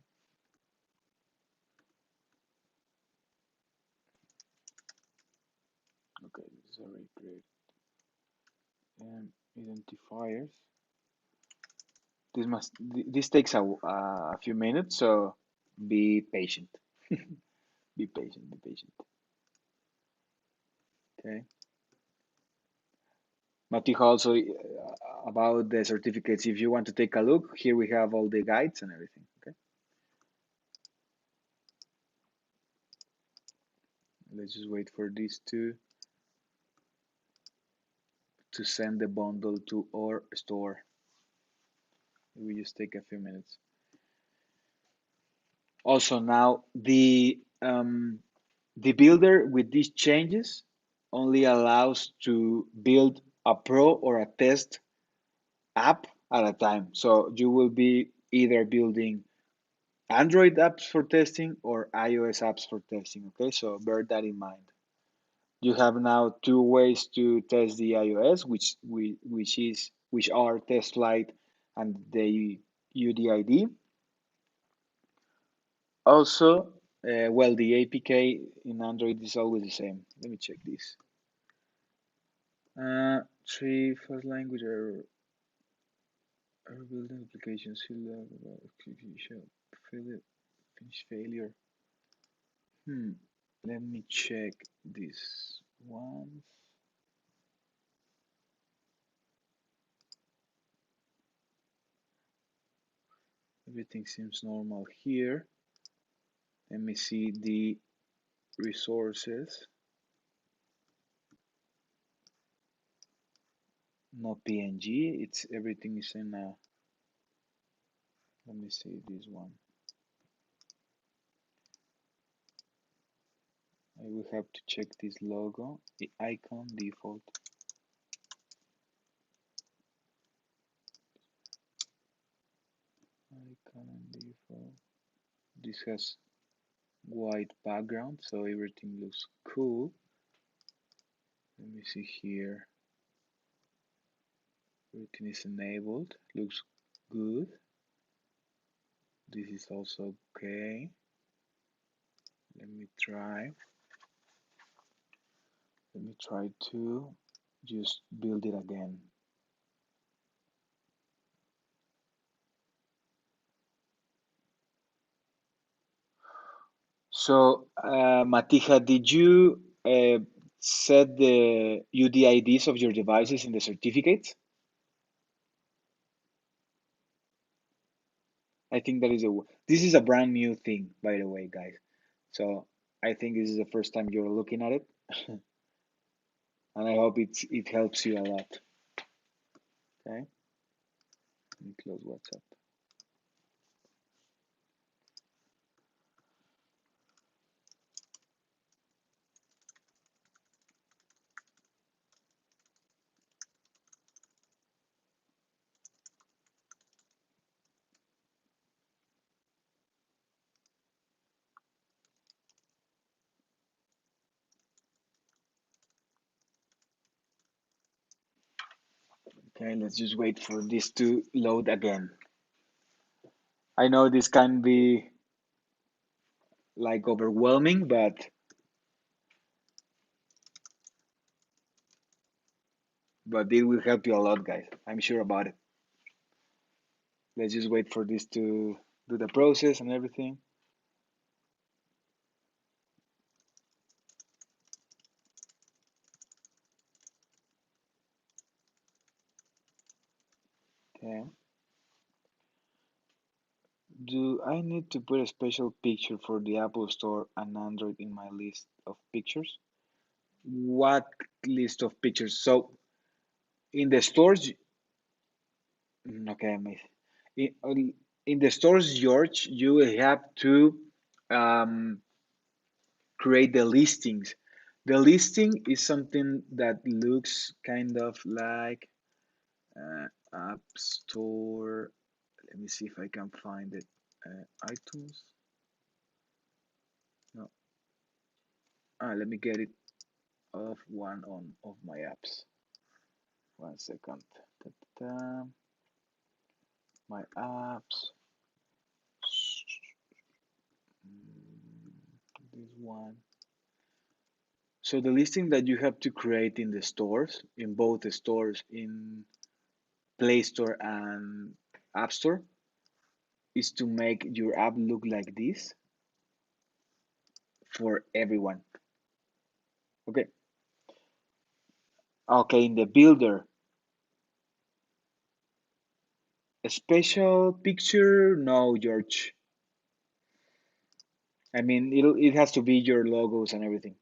Okay, this is already great. And identifiers. This takes a few minutes, so be patient. Be patient. Be patient. Okay. Matija also about the certificates. If you want to take a look, here we have all the guides and everything. Okay. Let's just wait for these to send the bundle to our store. We just take a few minutes. Also now the builder with these changes only allows to build a pro or a test app at a time. So you will be either building Android apps for testing or iOS apps for testing. Okay, so bear that in mind. You have now two ways to test the iOS, which are TestFlight and the UDID. Also, well, the APK in Android is always the same. Let me check this. Three first language are building applications. Execution finish failure. Let me check this one. Everything seems normal here. Let me see the resources. No PNG. It's everything is in a. Let me see this one. I will have to check this logo. The icon default. Icon default. This has white background, so everything looks cool. Let me see here. Everything is enabled. Looks good. This is also okay. Let me try. Let me try to just build it again. So, Matija, did you set the UDIDs of your devices in the certificates? I think that is this is a brand new thing, by the way, guys. So I think this is the first time you're looking at it, and I hope it helps you a lot. Okay, let me close WhatsApp. Okay, let's just wait for this to load again. I know this can be like overwhelming, but it will help you a lot, guys. I'm sure about it. Let's just wait for this to do the process and everything. Okay. Do I need to put a special picture for the Apple Store and Android in my list of pictures? What list of pictures? So in the stores, okay, in the stores, George, you will have to um, create the listings. The listing is something that looks kind of like App Store. Let me see if I can find it. iTunes. No. Let me get it off one on of my apps. 1 second. Ta-ta-ta. My apps. This one. So the listing that you have to create in the stores, in both the stores, in Play Store and App Store, is to make your app look like this for everyone. Okay. Okay, in the builder, a special picture? No, George. I mean, it has to be your logos and everything.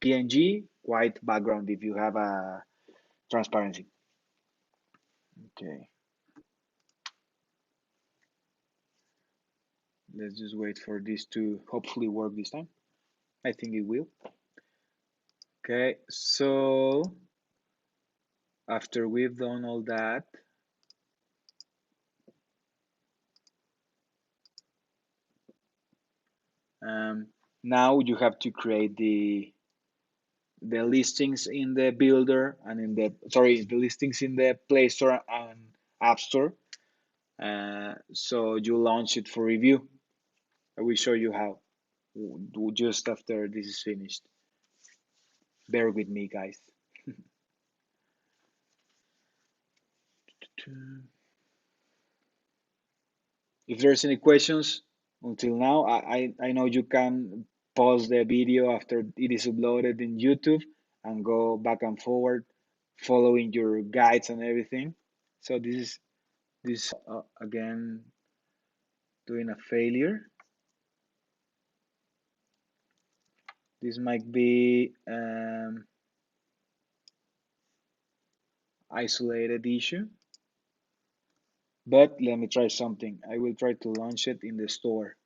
PNG, white background if you have a transparency. Okay, let's just wait for this to hopefully work this time. I think it will. Okay, so after we've done all that, um, now you have to create the listings in the builder and in the sorry the listings in the Play Store and App Store. So you launch it for review. I will show you how just after this is finished. Bear with me, guys. If there's any questions until now, I know you can pause the video after it is uploaded in YouTube and go back and forward following your guides and everything. So this again doing a failure. This might be isolated issue, but let me try something. I will try to launch it in the store.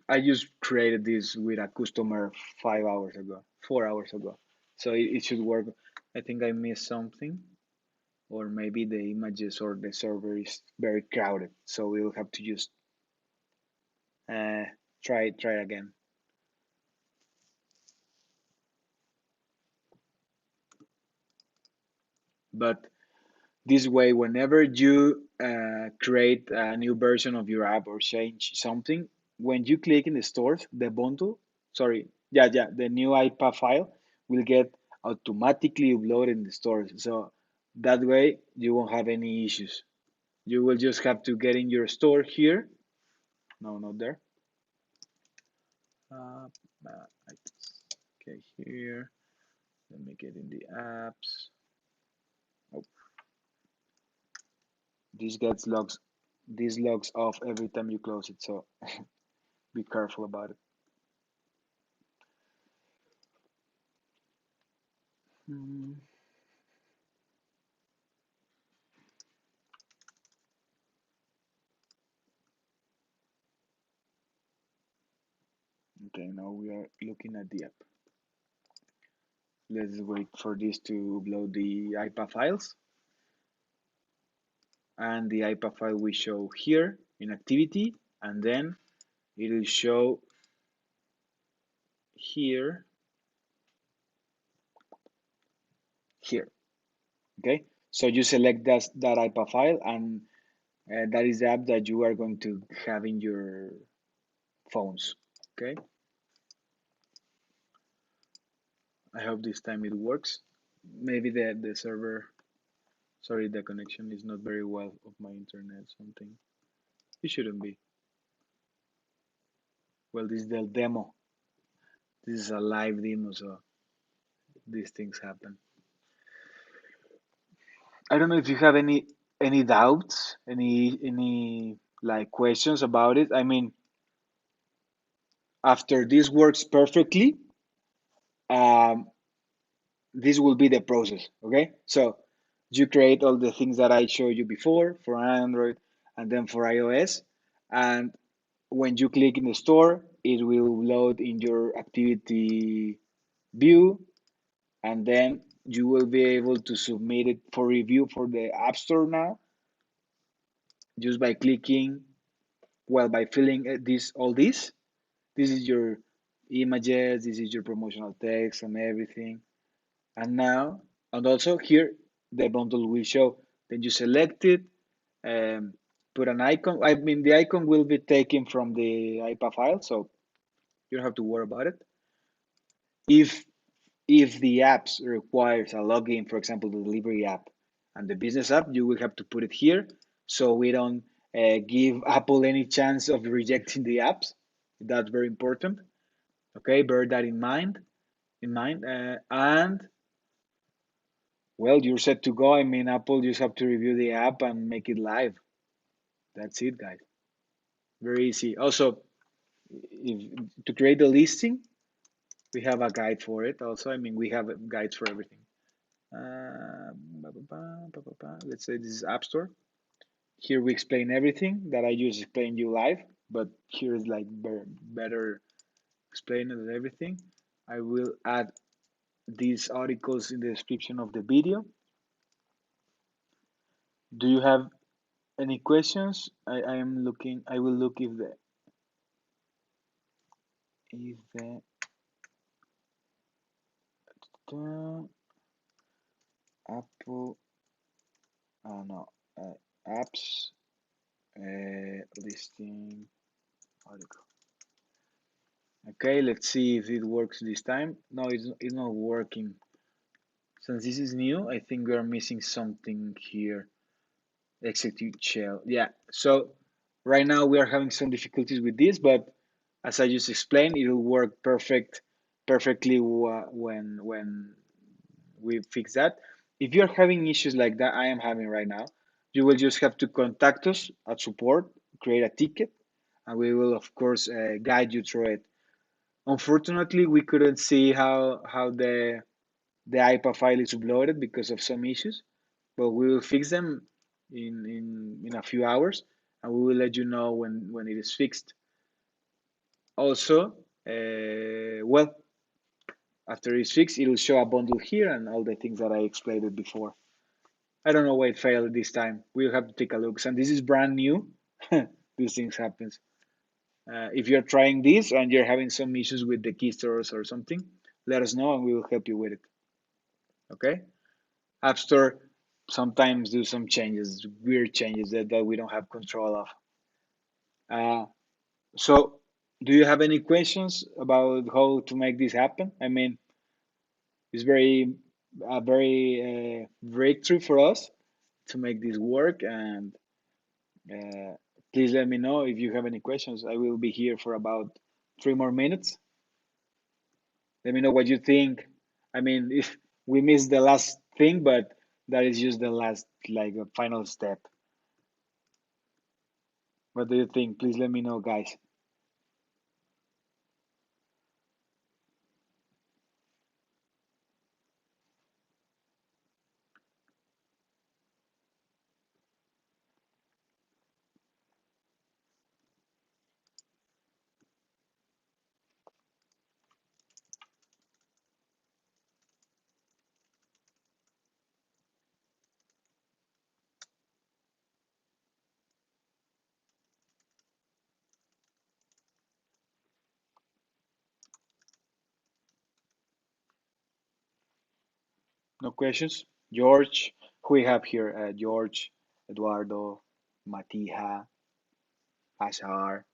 I just created this with a customer 5 hours ago, 4 hours ago. So it should work. I think I missed something, or maybe the images or the server is very crowded. So we'll have to just uh, try again. But this way, whenever you create a new version of your app or change something, when you click in the stores, the bundle, sorry, yeah, the new IPA file will get automatically uploaded in the stores. So that way, you won't have any issues. You will just have to get in your store here. No, not there. Uh, okay, here. Let me get in the apps. Oh, this gets logs. This logs off every time you close it. So be careful about it. Hmm. Okay, now we are looking at the app. Let's wait for this to upload the IPA files. And the IPA file we show here in activity, and then it will show here, here. Okay, so you select that IPA file, and that is the app that you are going to have in your phones. Okay, I hope this time it works. Maybe the server, sorry, the connection is not very well of my internet, something. It shouldn't be. Well, this is the demo. This is a live demo, so these things happen. I don't know if you have any doubts, any like questions about it. I mean, after this works perfectly, um, this will be the process. Okay, so you create all the things that I showed you before for Android and then for iOS, and when you click in the store, it will load in your activity view, and then you will be able to submit it for review for the App Store now, just by clicking, well, by filling this all this. This is your images, this is your promotional text and everything. And now, and also here, the bundle will show. Then you select it, um, put an icon. I mean, the icon will be taken from the IPA file, so you don't have to worry about it. If if the apps requires a login, for example, the delivery app and the business app, you will have to put it here, so we don't give Apple any chance of rejecting the apps. That's very important. Okay, bear that in mind. And well, you're set to go. I mean, Apple just have to review the app and make it live. That's it, guys. Very easy. Also, if, to create the listing, we have a guide for it. Also, I mean, we have guides for everything. Let's say this is App Store. Here we explain everything that I just explained you live, but here is like better explained than everything. I will add these articles in the description of the video. Do you have any questions? I am looking. I will look if the Apple no apps listing article. Okay, let's see if it works this time. No, it's not working. Since this is new, I think we are missing something here. Execute shell. Yeah. So right now we are having some difficulties with this, but as I just explained, it will work perfectly when we fix that. If you're having issues like that I am having right now, you will just have to contact us at support, create a ticket, and we will of course guide you through it. Unfortunately, we couldn't see how the IPA file is uploaded because of some issues, but we will fix them in a few hours, and we will let you know when it is fixed. Also, well, after it's fixed, it will show a bundle here and all the things that I explained before. I don't know why it failed this time. We'll have to take a look. And this is brand new. These things happens. If you're trying this and you're having some issues with the key stores or something, let us know and we will help you with it. Okay? App Store sometimes do some changes, weird changes that we don't have control of. Uh, so, do you have any questions about how to make this happen? I mean, it's very breakthrough for us to make this work, and uh, please let me know if you have any questions. I will be here for about 3 more minutes. Let me know what you think. I mean, if we missed the last thing, but that is just the last, like, a final step. What do you think? Please let me know, guys. No questions? George, who we have here? George, Eduardo, Matija, Ashar.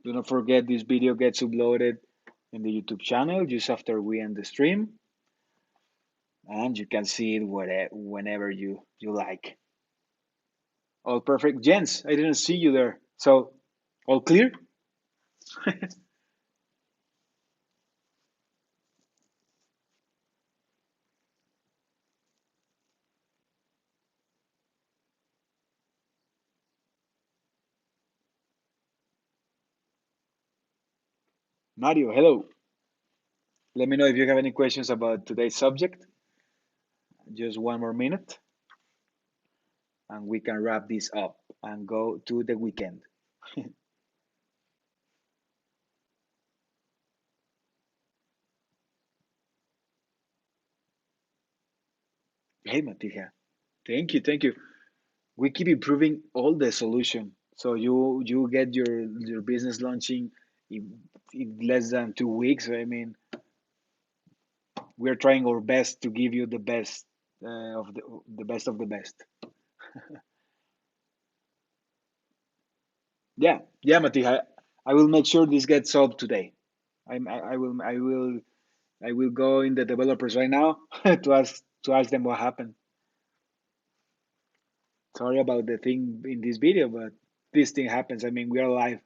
Do not forget this video gets uploaded in the YouTube channel just after we end the stream, and you can see it whenever you like. All perfect, Jens. I didn't see you there. So, all clear? Mario, hello. Let me know if you have any questions about today's subject. Just one more minute and we can wrap this up and go to the weekend. Hey, Matija. Thank you. We keep improving all the solution. So you get your business launching in less than 2 weeks. I mean, we're trying our best to give you the best of the best of the best. Yeah, Matija. I will make sure this gets solved today. I will go in the developers right now to ask them what happened. Sorry about the thing in this video, but this thing happens. I mean, we are live.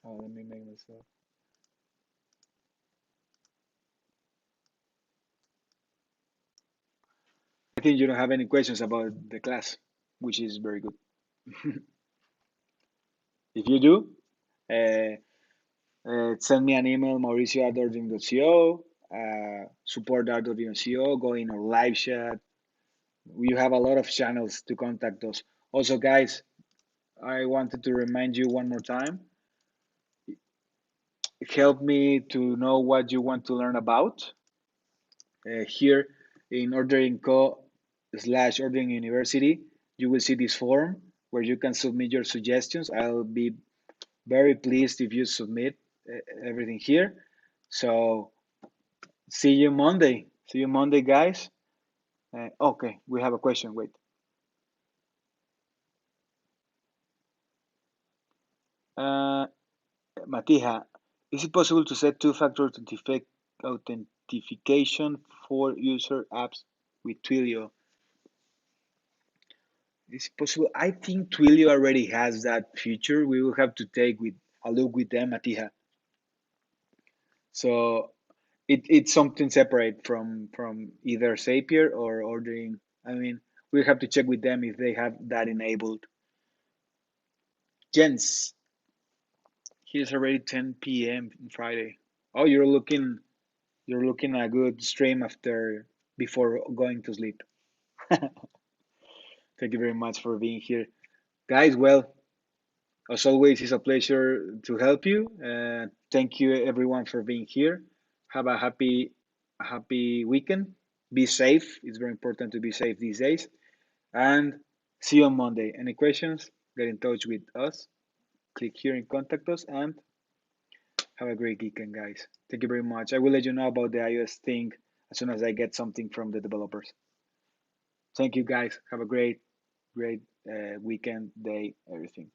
Oh, let me make myself. I think you don't have any questions about the class, which is very good. If you do, uh, send me an email, mauricio@ording.co, support.ording.co, go in our live chat. You have a lot of channels to contact us. Also, guys, I wanted to remind you one more time, help me to know what you want to learn about. Here in Ordering Co /Ordering University, you will see this form where you can submit your suggestions. I'll be very pleased if you submit everything here. So see you Monday. See you Monday, guys. Okay, we have a question. Wait. Uh, Matija, is it possible to set two-factor authentication for user apps with Twilio? Is it possible? I think Twilio already has that feature. We will have to take with a look with them, Matija. So it's something separate from either Zapier or ordering. I mean, we have to check with them if they have that enabled. Jens, here's already 10 p.m. on Friday. Oh, you're looking a good stream after before going to sleep. Thank you very much for being here, guys. Well, as always, it's a pleasure to help you. Thank you everyone for being here. Have a happy weekend. Be safe. It's very important to be safe these days. And see you on Monday. Any questions? Get in touch with us. Click here and contact us. And have a great weekend, guys. Thank you very much. I will let you know about the iOS thing as soon as I get something from the developers. Thank you, guys. Have a great weekend, day, everything.